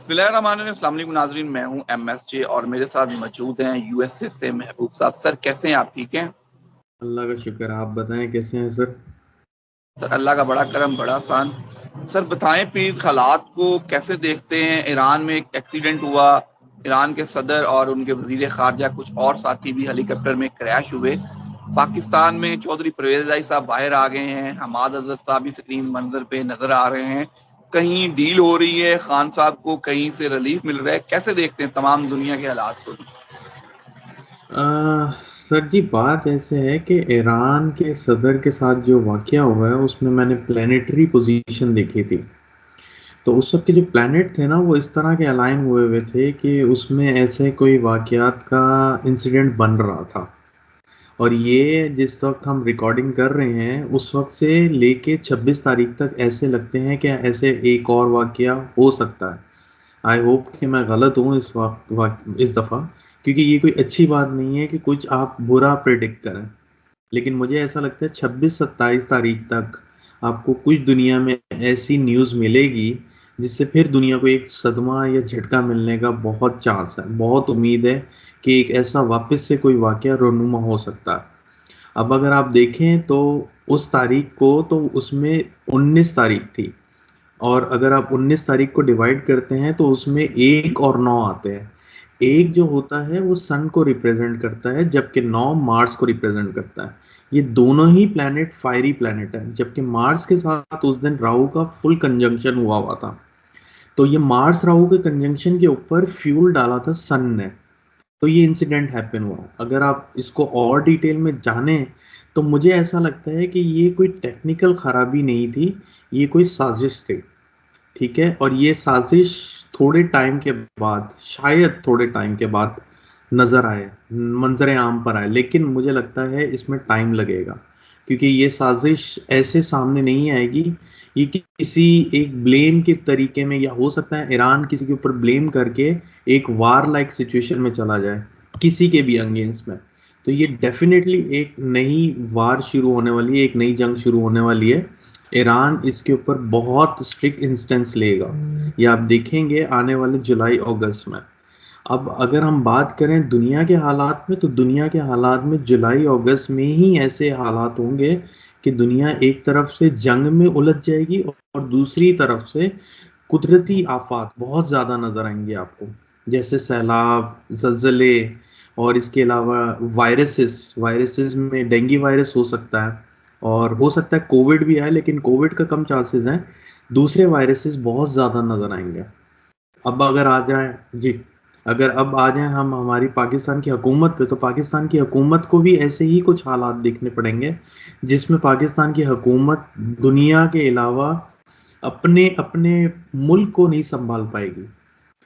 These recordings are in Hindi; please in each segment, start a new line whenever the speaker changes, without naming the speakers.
बिस्मिल्लाहिर्रहमानिर्रहीम। अस्सलाम वालेकुम नाज़रीन, मैं हूं MSJ और मेरे साथ मौजूद हैं USA से महबूब साहब। सर कैसे हैं आप? ठीक हैं
अल्लाह का शुक्र। आप बताएं कैसे हैं सर?
सर? अल्लाह का बड़ा करम, बड़ा आसान। सर बताएं पीर हालात को कैसे देखते हैं? ईरान में एक एक्सीडेंट हुआ, ईरान के सदर और उनके वजीर खारजा कुछ और साथी भी हेलीकॉप्टर में क्रैश हुए। पाकिस्तान में चौधरी परवेज इलाही साहब बाहर आ गए हैं, हमाद अजहर साहब भी स्क्रीन मंजर पे नजर आ रहे हैं। कहीं डील हो रही है, खान साहब को कहीं से रिलीफ मिल रहा है। कैसे देखते हैं तमाम दुनिया के हालात को?
सर जी, बात ऐसे है कि ईरान के सदर के साथ जो वाकया हुआ है उसमें मैंने प्लानिटरी पोजीशन देखी थी। तो उस वक्त के जो प्लैनेट थे ना वो इस तरह के अलाइन हुए हुए थे कि उसमें ऐसे कोई वाकयात का इंसिडेंट बन रहा था। और ये जिस वक्त हम रिकॉर्डिंग कर रहे हैं उस वक्त से लेके 26 तारीख तक ऐसे लगते हैं कि ऐसे एक और वाकया हो सकता है। आई होप कि मैं गलत हूँ इस दफ़ा, क्योंकि ये कोई अच्छी बात नहीं है कि कुछ आप बुरा प्रेडिक्ट करें। लेकिन मुझे ऐसा लगता है 26-27 तारीख तक आपको कुछ दुनिया में ऐसी न्यूज़ मिलेगी जिससे फिर दुनिया को एक सदमा या झटका मिलने का बहुत चांस है, बहुत उम्मीद है कि एक ऐसा वापस से कोई वाकया रोनुमा हो सकता है। अब अगर आप देखें तो उस तारीख को तो उसमें 19 तारीख थी, और अगर आप 19 तारीख को डिवाइड करते हैं तो उसमें 1 और 9 आते हैं। 1 जो होता है वो सन को रिप्रेजेंट करता है, जबकि 9 मार्स को रिप्रेजेंट करता है। ये दोनों ही प्लैनेट फायरी प्लैनेट है, जबकि मार्स के साथ उस दिन राहु का फुल कंजंक्शन हुआ हुआ था। तो ये मार्स राहु के कंजंक्शन के ऊपर फ्यूल डाला था सन ने, तो ये इंसिडेंट हैपन हुआ। अगर आप इसको और डिटेल में जाने तो मुझे ऐसा लगता है कि ये कोई टेक्निकल खराबी नहीं थी, ये कोई साजिश थी। ठीक है, और ये साजिश थोड़े टाइम के बाद, शायद थोड़े टाइम के बाद नजर आए, मंजर आम पर आए, लेकिन मुझे लगता है इसमें टाइम लगेगा, क्योंकि ये साजिश ऐसे सामने नहीं आएगी। ये किसी एक ब्लेम के तरीके में, या हो सकता है ईरान किसी के ऊपर ब्लेम करके एक वार लाइक सिचुएशन में चला जाए किसी के भी अगेंस्ट में। तो ये डेफिनेटली एक नई वार शुरू होने वाली है, एक नई जंग शुरू होने वाली है। ईरान इसके ऊपर बहुत स्ट्रिक्ट इंस्टेंस लेगा, ये आप देखेंगे आने वाले जुलाई अगस्त में। अब अगर हम बात करें दुनिया के हालात में, तो दुनिया के हालात में जुलाई अगस्त में ही ऐसे हालात होंगे कि दुनिया एक तरफ से जंग में उलझ जाएगी और दूसरी तरफ से कुदरती आफात बहुत ज़्यादा नज़र आएंगे आपको, जैसे सैलाब, जलजले, और इसके अलावा वायरसेस वायरसेस में डेंगू वायरस हो सकता है, और हो सकता है कोविड भी आए, लेकिन कोविड का कम चांसेस हैं। दूसरे वायरसेस बहुत ज़्यादा नज़र आएंगे। अब अगर आ जाए जी, अगर अब आ जाए हम हमारी पाकिस्तान की हुकूमत पे, तो पाकिस्तान की हुकूमत को भी ऐसे ही कुछ हालात देखने पड़ेंगे जिसमें पाकिस्तान की हुकूमत दुनिया के अलावा अपने अपने मुल्क को नहीं संभाल पाएगी,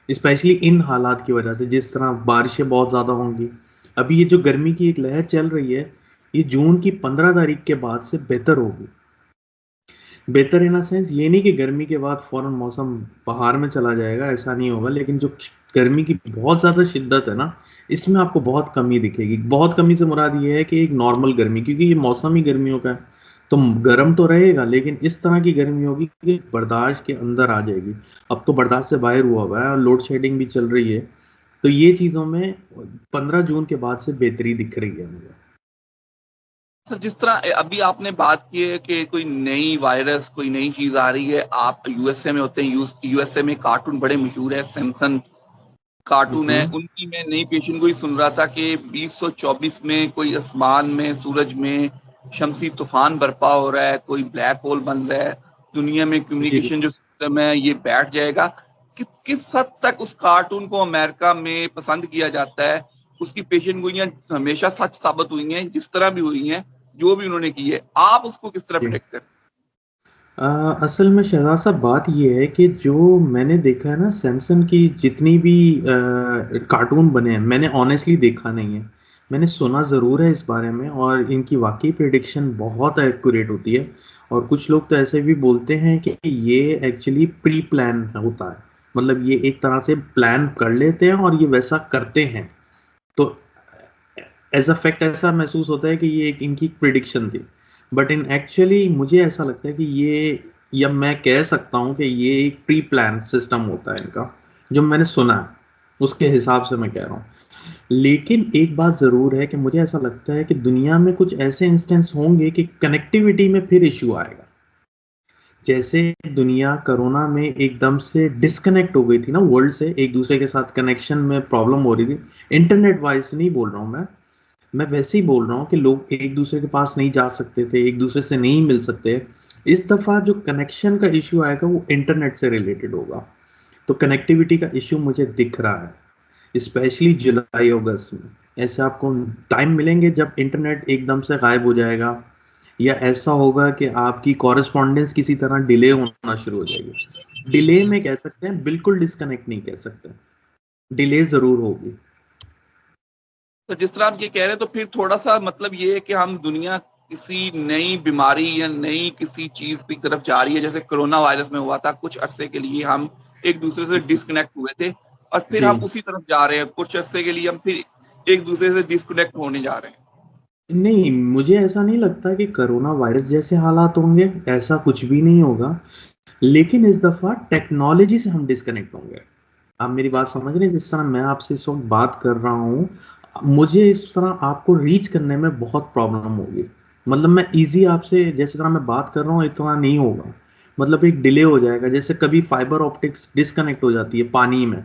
स्पेशली इन हालात की वजह से। जिस तरह बारिशें बहुत ज़्यादा होंगी, अभी ये जो गर्मी की एक लहर चल रही है, ये जून की 15 तारीख के बाद से बेहतर होगी। बेहतर इन सेंस ये नहीं कि गर्मी के बाद फौरन मौसम बहार में चला जाएगा, ऐसा नहीं होगा, लेकिन जो गर्मी की बहुत ज़्यादा शिद्दत है ना, इसमें आपको बहुत कमी दिखेगी। बहुत कमी से मुराद ये है कि एक नॉर्मल गर्मी, क्योंकि ये मौसम ही गर्मियों का है, तो गर्म तो रहेगा, लेकिन इस तरह की गर्मी होगी कि बर्दाश्त के अंदर आ जाएगी। अब तो बर्दाश्त से बाहर हुआ हुआ है और लोड शेडिंग भी चल रही है। तो ये चीज़ों में 15 जून के बाद से बेहतरी दिख रही है मुझे।
सर जिस तरह अभी आपने बात की है कि कोई नई वायरस, कोई नई चीज आ रही है। आप USA में होते हैं, USA में कार्टून बड़े मशहूर है, सैमसन कार्टून है।
हम्म।
उनकी मैं नई पेशन गोई सुन रहा था कि 2024 में कोई आसमान में, सूरज में शमसी तूफान बर्पा हो रहा है, कोई ब्लैक होल बन रहा है, दुनिया में
जी जी।
कम्युनिकेशन जो सिस्टम है ये बैठ जाएगा। किस हद तक उस कार्टून को अमेरिका में पसंद किया जाता है? उसकी पेशन गोइयां हमेशा सच साबित हुई हैं, जिस तरह भी हुई हैं, जो भी उन्होंने की है। आप उसको किस तरह
जी।
प्रोटेक्ट करते
असल में शहजाद साहब, बात ये है कि जो मैंने देखा है ना, सैमसंग की जितनी भी कार्टून बने हैं, मैंने ऑनेस्टली देखा नहीं है। मैंने सुना ज़रूर है इस बारे में, और इनकी वाकई प्रिडिक्शन बहुत एक्यूरेट होती है। और कुछ लोग तो ऐसे भी बोलते हैं कि ये एक्चुअली प्री प्लान होता है, मतलब ये एक तरह से प्लान कर लेते हैं और ये वैसा करते हैं। तो एज अ फैक्ट ऐसा महसूस होता है कि ये एक इनकी प्रिडिक्शन थी, बट इन एक्चुअली मुझे ऐसा लगता है कि ये, या मैं कह सकता हूँ कि ये एक प्री प्लान सिस्टम होता है इनका, जो मैंने सुना है उसके हिसाब से मैं कह रहा हूँ। लेकिन एक बात जरूर है कि मुझे ऐसा लगता है कि दुनिया में कुछ ऐसे इंस्टेंस होंगे कि कनेक्टिविटी में फिर इश्यू आएगा। जैसे दुनिया कोरोना में एकदम से डिस्कनेक्ट हो गई थी ना वर्ल्ड से, एक दूसरे के साथ कनेक्शन में प्रॉब्लम हो रही थी। इंटरनेट वाइज नहीं बोल रहा हूँ मैं वैसे ही बोल रहा हूँ कि लोग एक दूसरे के पास नहीं जा सकते थे, एक दूसरे से नहीं मिल सकते। इस दफा जो कनेक्शन का इश्यू आएगा वो इंटरनेट से रिलेटेड होगा। तो कनेक्टिविटी का इश्यू मुझे दिख रहा है, स्पेशली जुलाई अगस्त में। ऐसे आपको टाइम मिलेंगे जब इंटरनेट एकदम से गायब हो जाएगा, या ऐसा होगा कि आपकी कॉरेस्पॉन्डेंस किसी तरह डिले होना शुरू हो जाएगी। डिले में कह सकते हैं, बिल्कुल डिस्कनेक्ट नहीं कह सकते, डिले जरूर होगी।
तो जिस तरह आप ये कह रहे हैं तो फिर थोड़ा सा मतलब ये है कि हम दुनिया किसी नई बीमारी या नई किसी चीज की तरफ जा रही है, जैसे कोरोना वायरस में हुआ था, कुछ अरसे के लिए हम एक दूसरे से डिस्कनेक्ट हुए थे और फिर
जी
हम उसी तरफ जा रहे हैं, कुछ अरसे के लिए हम फिर एक दूसरे से डिस्कनेक्ट होने जा रहे हैं।
नहीं, मुझे ऐसा नहीं लगता कि कोरोना वायरस जैसे हालात होंगे, ऐसा कुछ भी नहीं होगा। लेकिन इस दफा टेक्नोलॉजी से हम डिस्कनेक्ट होंगे। आप मेरी बात समझ रहे हैं? जिस तरह मैं आपसे इस वक्त बात कर रहा हूँ, मुझे इस तरह आपको रीच करने में बहुत प्रॉब्लम होगी। मतलब मैं इजी आपसे जैसे तरह मैं बात कर रहा हूँ इतना नहीं होगा। मतलब एक डिले हो जाएगा, जैसे कभी फाइबर ऑप्टिक्स डिस्कनेक्ट हो जाती है पानी में।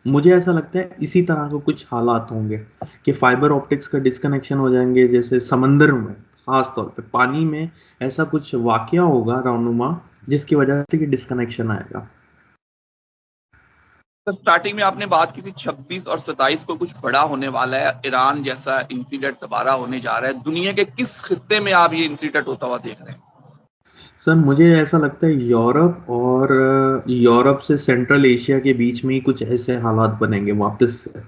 मुझे ऐसा लगता है इसी तरह के कुछ हालात होंगे कि फाइबर ऑप्टिक्स का डिस्कनेक्शन हो जाएंगे, जैसे समंदर में, खास तौर पे पानी में ऐसा कुछ वाकया होगा रौनुमा, जिसकी वजह से कि डिस्कनेक्शन आएगा।
तो स्टार्टिंग में आपने बात की थी 26 और 27 को कुछ बड़ा होने वाला है, ईरान जैसा इंसिडेंट दोबारा होने जा रहा है। दुनिया के किस खित्ते में आप ये इंसिडेंट होता हुआ देख रहे हैं?
सर मुझे ऐसा लगता है यूरोप, और यूरोप से सेंट्रल एशिया के बीच में ही कुछ ऐसे हालात बनेंगे वापस से।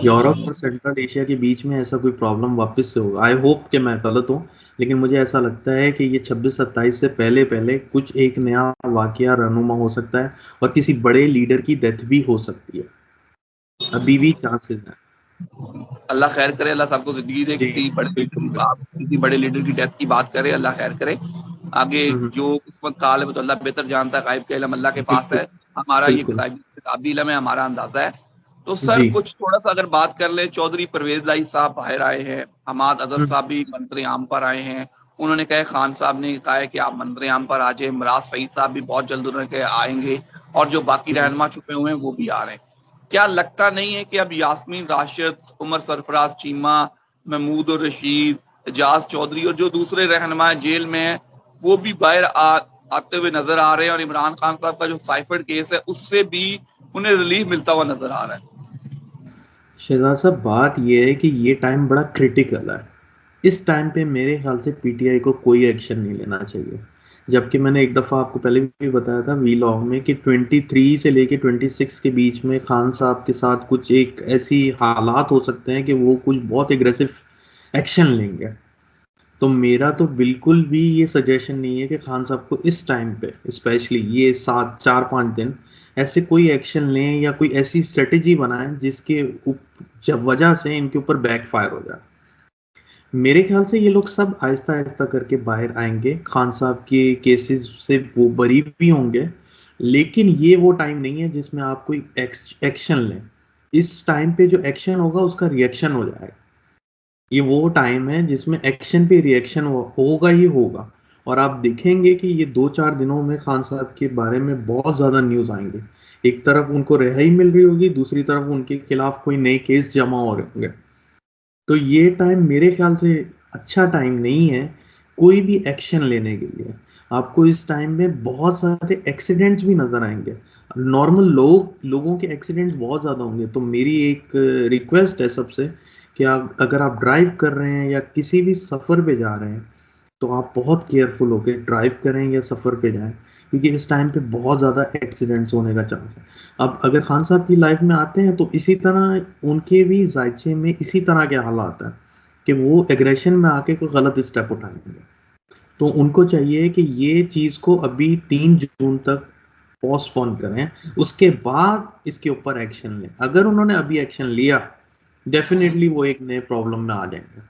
यूरोप और सेंट्रल एशिया के बीच में ऐसा कोई प्रॉब्लम वापस से होगा। आई होप कि मैं गलत हूँ, लेकिन मुझे ऐसा लगता है कि ये 26-27 से पहले पहले कुछ एक नया वाकया रहनुमा हो सकता है, और किसी बड़े लीडर की डेथ भी हो सकती है। अभी भी चांसेस हैं।
अल्लाह खैर करे, अल्लाह सबको जिंदगी दे।
जी,
किसी बड़े लीडर
बिल्कुल
की,
बिल्कुल।
आप किसी बड़े लीडर की डेथ की बात करें, अल्लाह खैर करे। आगे
हम्म,
जो किस्मत काल है वो तो अल्लाह बेहतर जानता है, गायब का इल्म अल्लाह के पास
बिल्कुल
है। हमारा ये
बिल्कुल।
किताबी इल्म है, हमारा अंदाजा है। तो सर
जी।
कुछ थोड़ा सा अगर बात कर ले, चौधरी परवेज लाई साहब बाहर आए हैं, हमाद अजहर
हम्म,
साहब भी मंत्री आम पर आए हैं। उन्होंने कहा, खान साहब ने कहा है कि आप मंत्री आम पर आ जाए। इमराज सईद साहब भी बहुत जल्द उन्होंने कहा आएंगे, और जो बाकी
हम्म।
रहनुमा छुपे हुए हैं वो भी आ रहे हैं। क्या लगता नहीं है कि अब यास्मीन राशिद, उमर सरफराज चीमा, महमूद और रशीद, एजाज चौधरी और जो दूसरे रहनुमा जेल में हैं वो भी बाहर आते हुए नजर आ रहे हैं, और इमरान खान साहब का जो साइफर केस है उससे भी उन्हें रिलीफ मिलता हुआ नजर आ रहा है?
शहजाद साहब, बात यह है कि ये टाइम बड़ा क्रिटिकल है। इस टाइम पे मेरे ख्याल से पीटीआई को कोई एक्शन नहीं लेना चाहिए। जबकि मैंने एक दफ़ा आपको पहले भी बताया था वीलॉग में कि 23 से लेके 26 के बीच में खान साहब के साथ कुछ एक ऐसी हालात हो सकते हैं कि वो कुछ बहुत एग्रेसिव एक्शन लेंगे। तो मेरा तो बिल्कुल भी ये सजेशन नहीं है कि खान साहब को इस टाइम पे, स्पेशली ये 7 4 5 दिन, ऐसे कोई एक्शन लें या कोई ऐसी स्ट्रेटेजी बनाएं जिसके जब वजह से इनके ऊपर बैकफायर हो जाए। मेरे ख्याल से ये लोग सब आहिस्ता आहिस्ता करके बाहर आएंगे, खान साहब के केसेस से वो बरी भी होंगे। लेकिन ये वो टाइम नहीं है जिसमें आप कोई एक्शन लें। इस टाइम पे जो एक्शन होगा उसका रिएक्शन हो जाएगा। ये वो टाइम है जिसमें एक्शन पे रिएक्शन होगा ही होगा। और आप देखेंगे कि ये 2 4 दिनों में खान साहब के बारे में बहुत ज्यादा न्यूज आएंगे। एक तरफ उनको रिहाई मिल रही होगी, दूसरी तरफ उनके खिलाफ कोई नए केस जमा हो रहे होंगे। तो ये टाइम मेरे ख्याल से अच्छा टाइम नहीं है कोई भी एक्शन लेने के लिए। आपको इस टाइम में बहुत सारे एक्सीडेंट्स भी नजर आएंगे। नॉर्मल लोगों के एक्सीडेंट्स बहुत ज़्यादा होंगे। तो मेरी एक रिक्वेस्ट है सबसे कि अगर आप ड्राइव कर रहे हैं या किसी भी सफ़र पे जा रहे हैं, तो आप बहुत केयरफुल होकर ड्राइव करें या सफ़र पे जाएं, क्योंकि इस टाइम पे बहुत ज़्यादा एक्सीडेंट्स होने का चांस है। अब अगर खान साहब की लाइफ में आते हैं तो इसी तरह उनके भी जायचे में इसी तरह के हालात हैं कि वो एग्रेशन में आके कोई गलत स्टेप उठाएंगे। तो उनको चाहिए कि ये चीज़ को अभी 3 जून तक पोस्टपोन करें, उसके बाद इसके ऊपर एक्शन लें। अगर उन्होंने अभी एक्शन लिया, डेफिनेटली वो एक नए प्रॉब्लम में आ जाएंगे।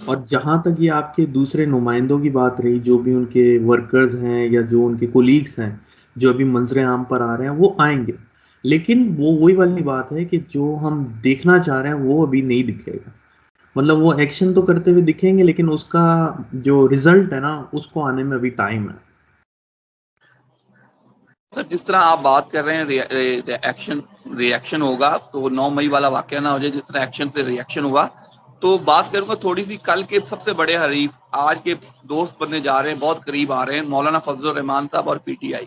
और जहां तक ये आपके दूसरे नुमाइंदों की बात रही, जो भी उनके वर्कर्स हैं या जो उनके कोलीग्स हैं, जो अभी मंजरे आम पर आ रहे हैं वो आएंगे, लेकिन वो वही वाली बात है कि जो हम देखना चाह रहे हैं वो अभी नहीं दिखेगा। मतलब वो एक्शन तो करते हुए दिखेंगे, लेकिन उसका जो रिजल्ट है ना उसको आने में अभी टाइम है।
सर जिस तरह आप बात कर रहे हैं एक्शन रिएक्शन होगा, तो 9 मई वाला वाकया ना हो जाए जिस तरह एक्शन से रिएक्शन हुआ। तो बात करूंगा थोड़ी सी कल के सबसे बड़े हरीफ, आज के दोस्त बनने जा रहे हैं, बहुत करीब आ रहे हैं, मौलाना फजलुर रहमान साहब और पीटीआई।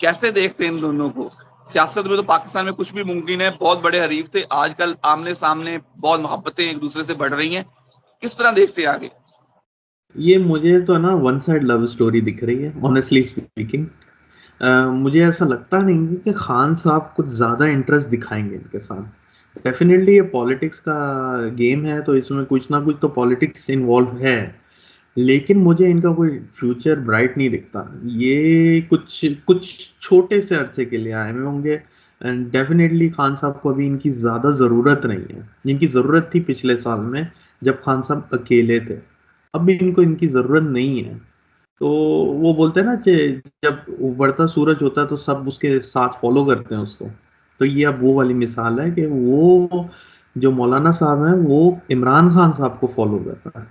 कैसे देखते हैं इन दोनों को? सियासत में तो पाकिस्तान में कुछ भी मुमकिन है, बहुत बड़े हरीफ थे, आजकल आमने सामने बहुत मोहब्बतें एक दूसरे से बढ़ रही हैं। किस तरह देखते हैं आगे?
ये मुझे तो ना वन साइड लव स्टोरी दिख रही है, ऑनेस्टली स्पीकिंग। मुझे ऐसा लगता नहीं है कि खान साहब कुछ ज़्यादा इंटरेस्ट दिखाएंगे इनके साथ। डेफिनेटली ये पॉलिटिक्स का गेम है, तो इसमें कुछ ना कुछ तो पॉलिटिक्स इन्वॉल्व है, लेकिन मुझे इनका कोई फ्यूचर ब्राइट नहीं दिखता। ये कुछ कुछ छोटे से अरसे के लिए आए हुए होंगे, एंड डेफिनेटली खान साहब को अभी इनकी ज़्यादा ज़रूरत नहीं है। इनकी ज़रूरत थी पिछले साल में जब खान साहब अकेले थे, अब इनको इनकी ज़रूरत नहीं है। तो वो बोलते हैं ना कि जब उभरता सूरज होता है तो सब उसके साथ फॉलो करते हैं उसको। तो ये अब वो वाली मिसाल है कि वो जो मौलाना साहब हैं वो इमरान खान साहब को फॉलो कर रहा है।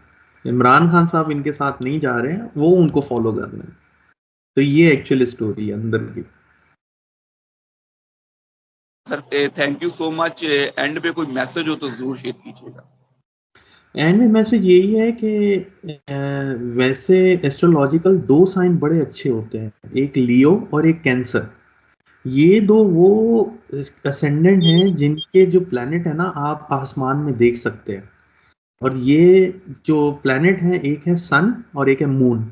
इमरान खान साहब इनके साथ नहीं जा रहे हैं, वो उनको फॉलो कर रहे हैं। तो ये एक्चुअल स्टोरी है अंदर की।
Sir thank you so much. And पे कोई मैसेज हो तो जरूर शेयर कीजिएगा।
एंड में मैसेज यही है कि वैसे एस्ट्रोलॉजिकल दो साइन बड़े अच्छे होते हैं, एक लियो और एक कैंसर। ये दो वो असेंडेंट हैं जिनके जो प्लैनेट है ना आप आसमान में देख सकते हैं। और ये जो प्लैनेट है, एक है सन और एक है मून।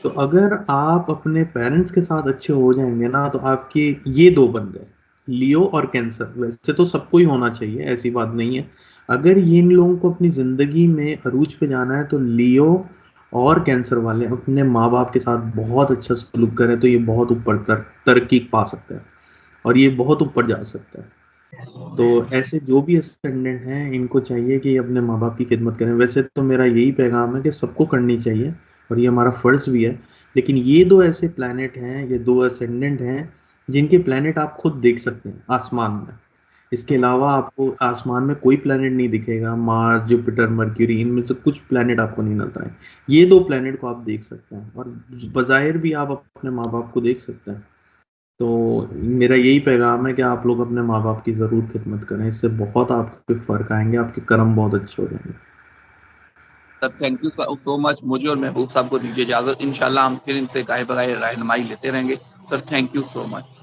तो अगर आप अपने पेरेंट्स के साथ अच्छे हो जाएंगे ना तो आपके ये दो बन गए, लियो और कैंसर। वैसे तो सबको ही होना चाहिए, ऐसी बात नहीं है। अगर ये इन लोगों को अपनी जिंदगी में अरूज पे जाना है तो लियो और कैंसर वाले अपने माँ बाप के साथ बहुत अच्छा सलूक करें तो ये बहुत ऊपर तरक्की पा सकता है, और ये बहुत ऊपर जा सकता है। तो ऐसे जो भी असेंडेंट हैं इनको चाहिए कि अपने माँ बाप की खिदमत करें। वैसे तो मेरा यही पैगाम है कि सबको करनी चाहिए और ये हमारा फर्ज भी है। लेकिन ये दो ऐसे प्लैनेट हैं, ये दो असेंडेंट हैं जिनके प्लैनेट आप खुद देख सकते हैं आसमान में। इसके अलावा आपको आसमान में कोई प्लैनेट नहीं दिखेगा, मार्स जुपिटर मर्क्यूरी इनमें से कुछ प्लैनेट आपको नहीं नजर आए। ये दो प्लैनेट को आप देख सकते हैं, और बज़ाहिर भी आप अपने माँ बाप को देख सकते हैं। तो मेरा यही पैगाम है कि आप लोग अपने माँ बाप की ज़रूर खिदमत करें, इससे बहुत आपके फ़र्क आएंगे, आपके कर्म बहुत अच्छे हो जाएंगे।
Sir thank you so much. मुझे और महबूब साहब को दीजिए इजाजत, इंशाल्लाह हम फिर इनसे गाहे बगाए रहनुमाई लेते रहेंगे। Sir thank you so much.